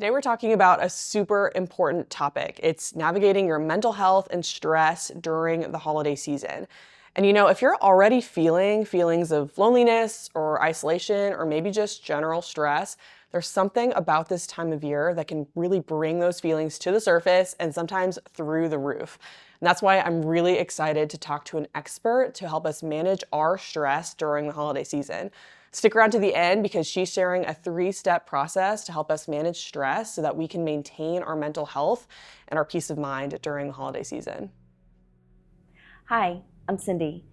Today, we're talking about a super important topic. It's navigating your mental health and stress during the holiday season. And if you're already feeling feelings of loneliness or isolation or maybe just general stress, there's something about this time of year that can really bring those feelings to the surface and sometimes through the roof. And that's why I'm really excited to talk to an expert to help us manage our stress during the holiday season. Stick around to the end because she's sharing a 3-step process to help us manage stress so that we can maintain our mental health and our peace of mind during the holiday season. Hi, I'm Cindy.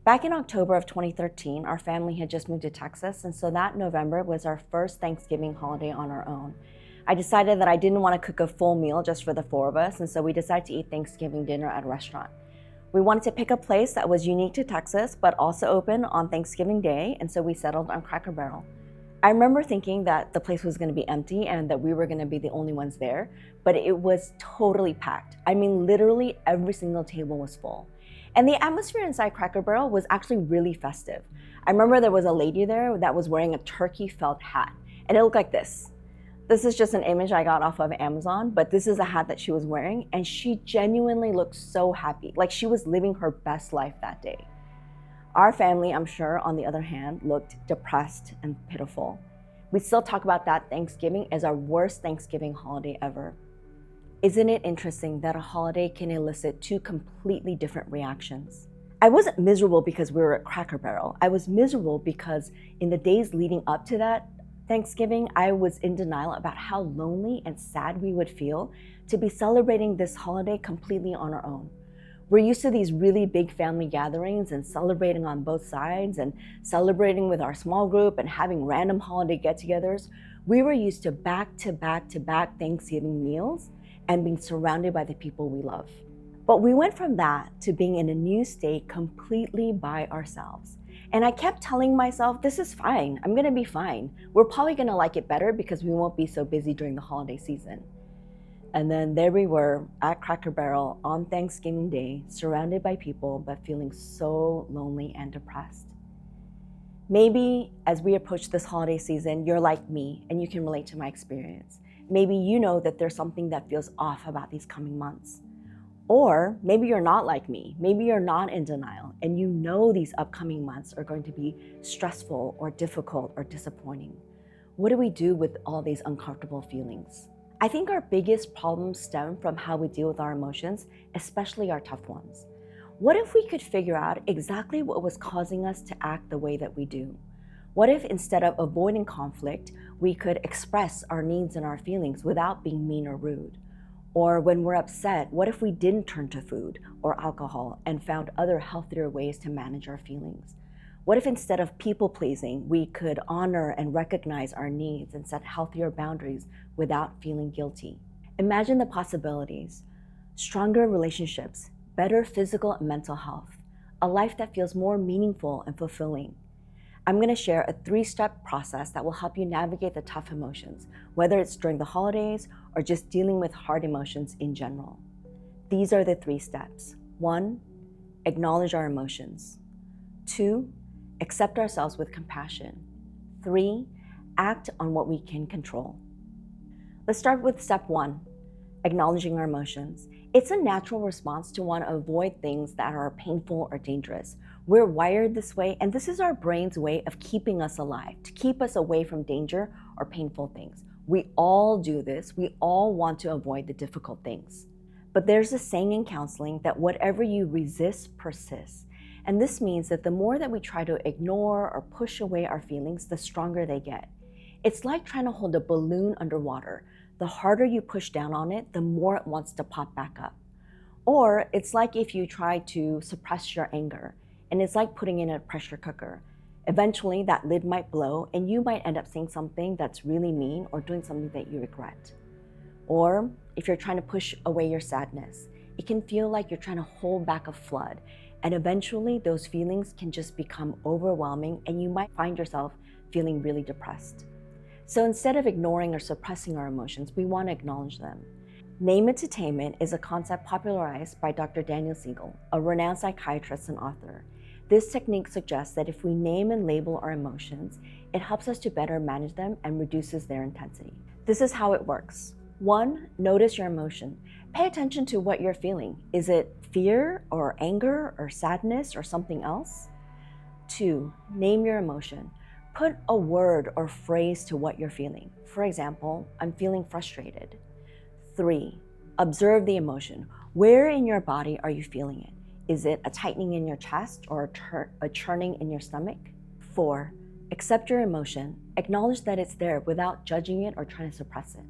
Back in October of 2013, our family had just moved to Texas, and so that November was our first Thanksgiving holiday on our own. I decided that I didn't want to cook a full meal just for the 4 of us, and so we decided to eat Thanksgiving dinner at a restaurant. We wanted to pick a place that was unique to Texas, but also open on Thanksgiving Day, and so we settled on Cracker Barrel. I remember thinking that the place was going to be empty and that we were going to be the only ones there, but it was totally packed. I mean, literally every single table was full. And the atmosphere inside Cracker Barrel was actually really festive. I remember there was a lady there that was wearing a turkey felt hat, and it looked like this. This is just an image I got off of Amazon, but this is a hat that she was wearing, and she genuinely looked so happy, like she was living her best life that day. Our family, I'm sure, on the other hand, looked depressed and pitiful. We still talk about that Thanksgiving as our worst Thanksgiving holiday ever. Isn't it interesting that a holiday can elicit 2 completely different reactions? I wasn't miserable because we were at Cracker Barrel. I was miserable because in the days leading up to that Thanksgiving, I was in denial about how lonely and sad we would feel to be celebrating this holiday completely on our own. We're used to these really big family gatherings and celebrating on both sides and celebrating with our small group and having random holiday get-togethers. We were used to back-to-back Thanksgiving meals and being surrounded by the people we love. But we went from that to being in a new state completely by ourselves. And I kept telling myself, this is fine, I'm gonna be fine. We're probably gonna like it better because we won't be so busy during the holiday season. And then there we were at Cracker Barrel on Thanksgiving Day, surrounded by people, but feeling so lonely and depressed. Maybe as we approach this holiday season, you're like me and you can relate to my experience. Maybe you know that there's something that feels off about these coming months. Or maybe you're not like me. Maybe you're not in denial and you know these upcoming months are going to be stressful or difficult or disappointing. What do we do with all these uncomfortable feelings? I think our biggest problems stem from how we deal with our emotions, especially our tough ones. What if we could figure out exactly what was causing us to act the way that we do? What if instead of avoiding conflict, we could express our needs and our feelings without being mean or rude? Or when we're upset, what if we didn't turn to food or alcohol and found other healthier ways to manage our feelings? What if instead of people-pleasing, we could honor and recognize our needs and set healthier boundaries without feeling guilty? Imagine the possibilities: stronger relationships, better physical and mental health, a life that feels more meaningful and fulfilling. I'm going to share a 3-step process that will help you navigate the tough emotions, whether it's during the holidays or just dealing with hard emotions in general. These are the 3 steps. 1, acknowledge our emotions. 2, accept ourselves with compassion. 3, act on what we can control. Let's start with step 1, acknowledging our emotions. It's a natural response to want to avoid things that are painful or dangerous. We're wired this way, and this is our brain's way of keeping us alive, to keep us away from danger or painful things. We all do this. We all want to avoid the difficult things. But there's a saying in counseling that whatever you resist persists. And this means that the more that we try to ignore or push away our feelings, the stronger they get. It's like trying to hold a balloon underwater. The harder you push down on it, the more it wants to pop back up. Or it's like if you try to suppress your anger, and it's like putting in a pressure cooker. Eventually that lid might blow and you might end up saying something that's really mean or doing something that you regret. Or if you're trying to push away your sadness, it can feel like you're trying to hold back a flood, and eventually those feelings can just become overwhelming and you might find yourself feeling really depressed. So instead of ignoring or suppressing our emotions, we want to acknowledge them. Name it to tame it is a concept popularized by Dr. Daniel Siegel, a renowned psychiatrist and author. This technique suggests that if we name and label our emotions, it helps us to better manage them and reduces their intensity. This is how it works. 1, notice your emotion. Pay attention to what you're feeling. Is it fear or anger or sadness or something else? 2, name your emotion. Put a word or phrase to what you're feeling. For example, I'm feeling frustrated. 3, observe the emotion. Where in your body are you feeling it? Is it a tightening in your chest or a churning in your stomach? 4, accept your emotion. Acknowledge that it's there without judging it or trying to suppress it.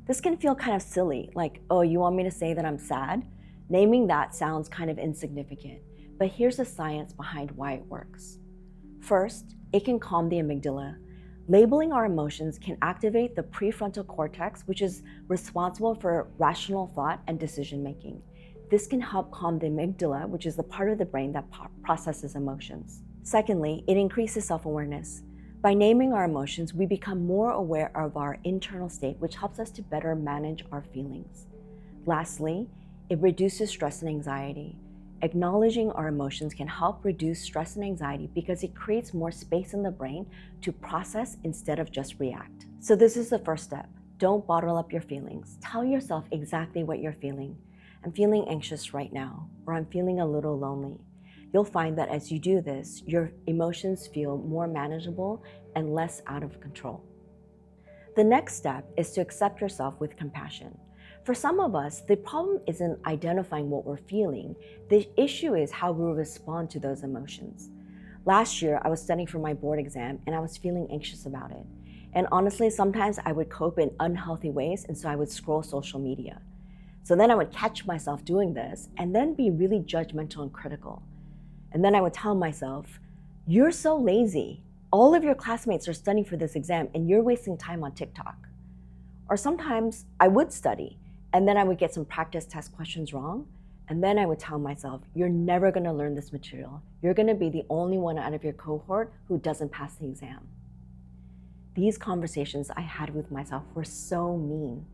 This can feel kind of silly, like, oh, you want me to say that I'm sad? Naming that sounds kind of insignificant, but here's the science behind why it works. First, it can calm the amygdala. Labeling our emotions can activate the prefrontal cortex, which is responsible for rational thought and decision making. This can help calm the amygdala, which is the part of the brain that processes emotions. Secondly, it increases self-awareness. By naming our emotions, we become more aware of our internal state, which helps us to better manage our feelings. Lastly, it reduces stress and anxiety. Acknowledging our emotions can help reduce stress and anxiety because it creates more space in the brain to process instead of just react. So this is the first step. Don't bottle up your feelings. Tell yourself exactly what you're feeling. I'm feeling anxious right now, or I'm feeling a little lonely. You'll find that as you do this, your emotions feel more manageable and less out of control. The next step is to accept yourself with compassion. For some of us, the problem isn't identifying what we're feeling. The issue is how we respond to those emotions. Last year, I was studying for my board exam and I was feeling anxious about it. And honestly, sometimes I would cope in unhealthy ways, and so I would scroll social media. So then I would catch myself doing this and then be really judgmental and critical. And then I would tell myself, you're so lazy. All of your classmates are studying for this exam and you're wasting time on TikTok. Or sometimes I would study and then I would get some practice test questions wrong. And then I would tell myself, you're never gonna learn this material. You're gonna be the only one out of your cohort who doesn't pass the exam. These conversations I had with myself were so mean.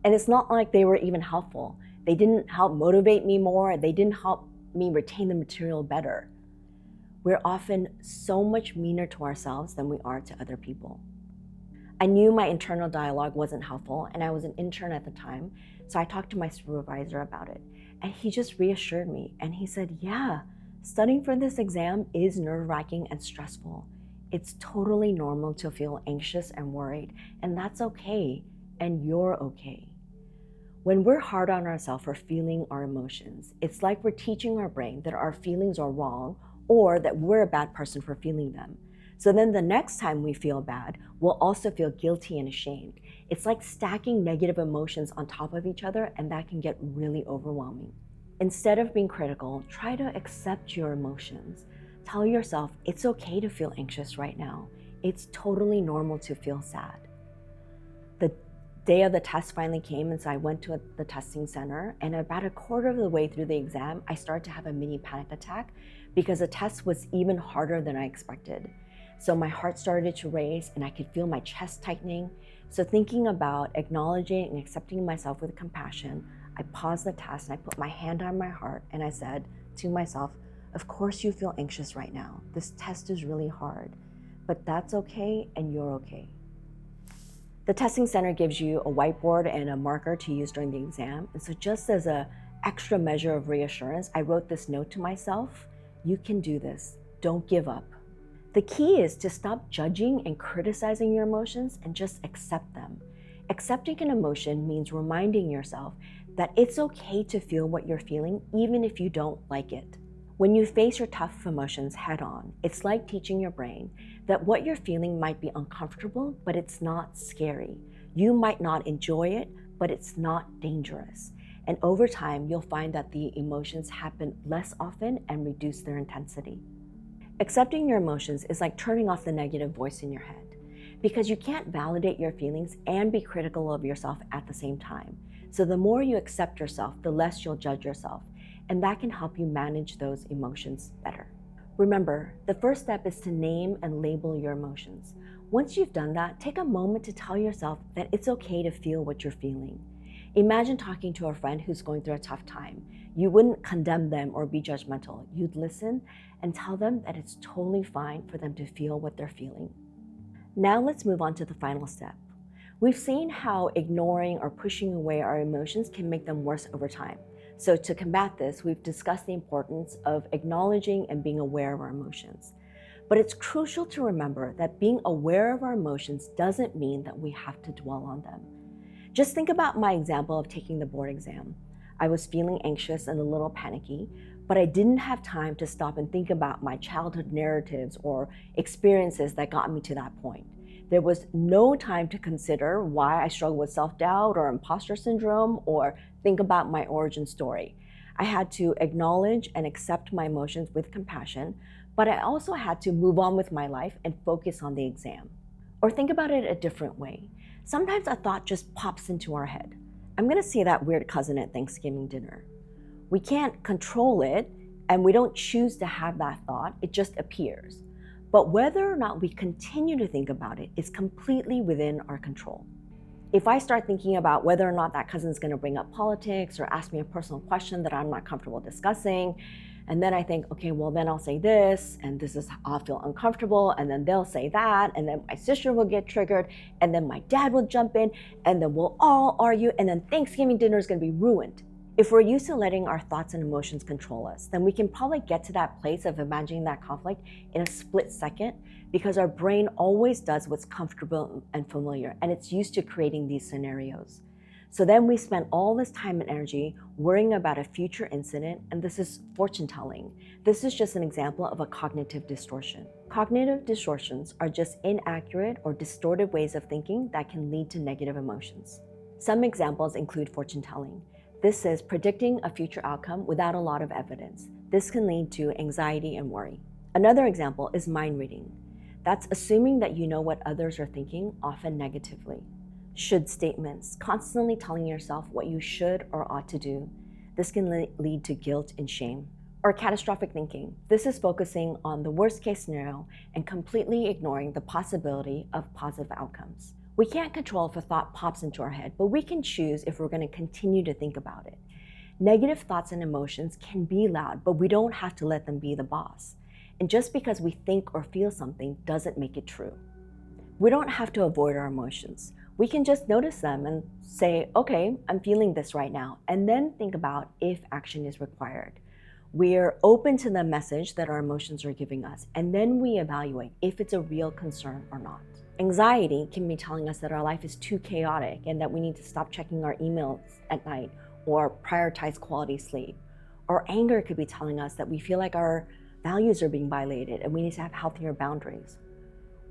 And it's not like they were even helpful. They didn't help motivate me more. They didn't help me retain the material better. We're often so much meaner to ourselves than we are to other people. I knew my internal dialogue wasn't helpful, and I was an intern at the time, so I talked to my supervisor about it. And he just reassured me, and he said, yeah, studying for this exam is nerve-wracking and stressful. It's totally normal to feel anxious and worried, and that's okay, and you're okay. When we're hard on ourselves for feeling our emotions, it's like we're teaching our brain that our feelings are wrong or that we're a bad person for feeling them. So then the next time we feel bad, we'll also feel guilty and ashamed. It's like stacking negative emotions on top of each other, and that can get really overwhelming. Instead of being critical, try to accept your emotions. Tell yourself it's okay to feel anxious right now. It's totally normal to feel sad. The day of the test finally came, and so I went to the testing center, and about a quarter of the way through the exam, I started to have a mini panic attack because the test was even harder than I expected. So my heart started to race and I could feel my chest tightening. So thinking about acknowledging and accepting myself with compassion, I paused the test and I put my hand on my heart and I said to myself, of course you feel anxious right now. This test is really hard, but that's okay and you're okay. The testing center gives you a whiteboard and a marker to use during the exam. And so just as an extra measure of reassurance, I wrote this note to myself: you can do this, don't give up. The key is to stop judging and criticizing your emotions and just accept them. Accepting an emotion means reminding yourself that it's okay to feel what you're feeling, even if you don't like it. When you face your tough emotions head on, it's like teaching your brain that what you're feeling might be uncomfortable, but it's not scary. You might not enjoy it, but it's not dangerous. And over time, you'll find that the emotions happen less often and reduce their intensity. Accepting your emotions is like turning off the negative voice in your head, because you can't validate your feelings and be critical of yourself at the same time. So the more you accept yourself, the less you'll judge yourself, and that can help you manage those emotions better. Remember, the first step is to name and label your emotions. Once you've done that, take a moment to tell yourself that it's okay to feel what you're feeling. Imagine talking to a friend who's going through a tough time. You wouldn't condemn them or be judgmental. You'd listen and tell them that it's totally fine for them to feel what they're feeling. Now let's move on to the final step. We've seen how ignoring or pushing away our emotions can make them worse over time. So to combat this, we've discussed the importance of acknowledging and being aware of our emotions. But it's crucial to remember that being aware of our emotions doesn't mean that we have to dwell on them. Just think about my example of taking the board exam. I was feeling anxious and a little panicky, but I didn't have time to stop and think about my childhood narratives or experiences that got me to that point. There was no time to consider why I struggle with self-doubt or imposter syndrome or think about my origin story. I had to acknowledge and accept my emotions with compassion, but I also had to move on with my life and focus on the exam. Or think about it a different way. Sometimes a thought just pops into our head. I'm gonna see that weird cousin at Thanksgiving dinner. We can't control it, and we don't choose to have that thought, it just appears. But whether or not we continue to think about it is completely within our control. If I start thinking about whether or not that cousin is gonna bring up politics or ask me a personal question that I'm not comfortable discussing, and then I think, okay, well then I'll say this, and this is, I'll feel uncomfortable, and then they'll say that, and then my sister will get triggered, and then my dad will jump in, and then we'll all argue, and then Thanksgiving dinner is gonna be ruined. If we're used to letting our thoughts and emotions control us, then we can probably get to that place of imagining that conflict in a split second because our brain always does what's comfortable and familiar, and it's used to creating these scenarios. So then we spend all this time and energy worrying about a future incident, and this is fortune telling. This is just an example of a cognitive distortion. Cognitive distortions are just inaccurate or distorted ways of thinking that can lead to negative emotions. Some examples include fortune telling. This is predicting a future outcome without a lot of evidence. This can lead to anxiety and worry. Another example is mind reading. That's assuming that you know what others are thinking, often negatively. Should statements, constantly telling yourself what you should or ought to do. This can lead to guilt and shame. Or catastrophic thinking. This is focusing on the worst case scenario and completely ignoring the possibility of positive outcomes. We can't control if a thought pops into our head, but we can choose if we're going to continue to think about it. Negative thoughts and emotions can be loud, but we don't have to let them be the boss. And just because we think or feel something doesn't make it true. We don't have to avoid our emotions. We can just notice them and say, okay, I'm feeling this right now, and then think about if action is required. We're open to the message that our emotions are giving us, and then we evaluate if it's a real concern or not. Anxiety can be telling us that our life is too chaotic and that we need to stop checking our emails at night or prioritize quality sleep. Or anger could be telling us that we feel like our values are being violated and we need to have healthier boundaries.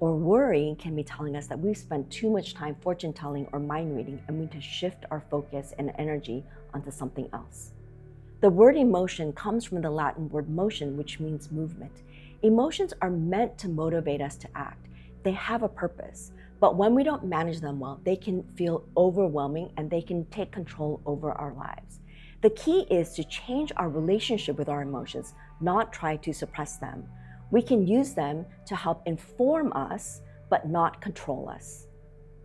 Or worry can be telling us that we've spent too much time fortune telling or mind reading and we need to shift our focus and energy onto something else. The word emotion comes from the Latin word motion, which means movement. Emotions are meant to motivate us to act. They have a purpose, but when we don't manage them well, they can feel overwhelming and they can take control over our lives. The key is to change our relationship with our emotions, not try to suppress them. We can use them to help inform us, but not control us.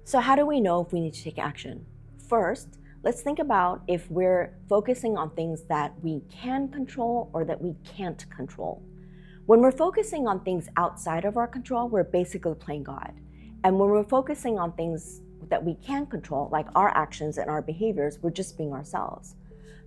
So how do we know if we need to take action? First, let's think about if we're focusing on things that we can control or that we can't control. When we're focusing on things outside of our control, we're basically playing God. And when we're focusing on things that we can control, like our actions and our behaviors, we're just being ourselves.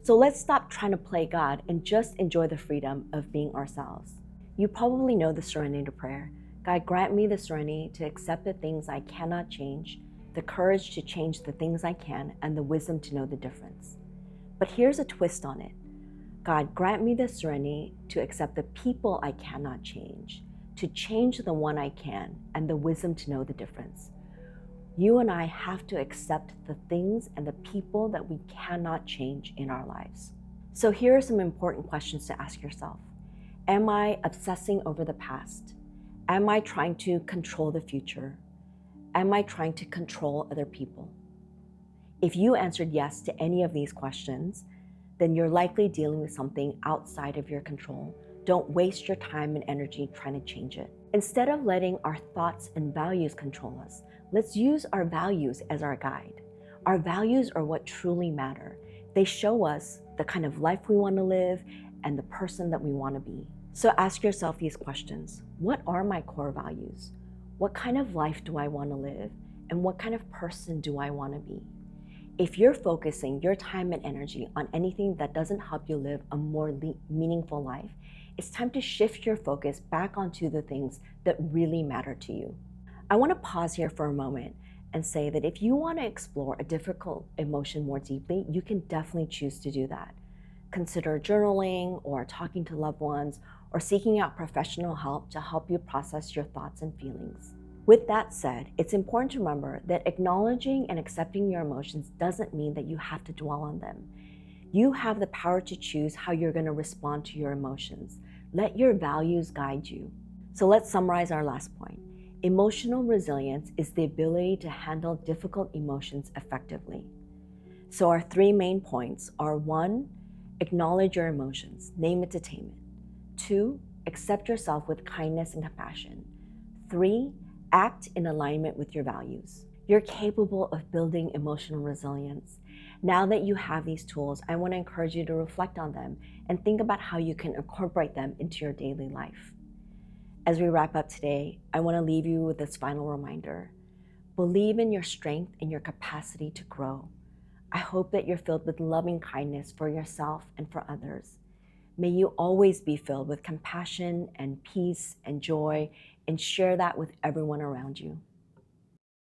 So let's stop trying to play God and just enjoy the freedom of being ourselves. You probably know the serenity prayer. God, grant me the serenity to accept the things I cannot change, the courage to change the things I can, and the wisdom to know the difference. But here's a twist on it. God, grant me the serenity to accept the people I cannot change, to change the one I can, and the wisdom to know the difference. You and I have to accept the things and the people that we cannot change in our lives. So here are some important questions to ask yourself. Am I obsessing over the past? Am I trying to control the future? Am I trying to control other people? If you answered yes to any of these questions, then you're likely dealing with something outside of your control. Don't waste your time and energy trying to change it. Instead of letting our thoughts and values control us, let's use our values as our guide. Our values are what truly matter. They show us the kind of life we want to live and the person that we want to be. So ask yourself these questions. What are my core values? What kind of life do I want to live? And what kind of person do I want to be? If you're focusing your time and energy on anything that doesn't help you live a more meaningful life, it's time to shift your focus back onto the things that really matter to you. I want to pause here for a moment and say that if you want to explore a difficult emotion more deeply, you can definitely choose to do that. Consider journaling or talking to loved ones or seeking out professional help to help you process your thoughts and feelings. With that said, it's important to remember that acknowledging and accepting your emotions doesn't mean that you have to dwell on them. You have the power to choose how you're going to respond to your emotions. Let your values guide you. So let's summarize our last point. Emotional resilience is the ability to handle difficult emotions effectively. So our three main points are: 1, acknowledge your emotions, name it to tame it. 2, accept yourself with kindness and compassion. 3, act in alignment with your values. You're capable of building emotional resilience. Now that you have these tools, I want to encourage you to reflect on them and think about how you can incorporate them into your daily life. As we wrap up today, I want to leave you with this final reminder. Believe in your strength and your capacity to grow. I hope that you're filled with loving kindness for yourself and for others. May you always be filled with compassion and peace and joy, and share that with everyone around you.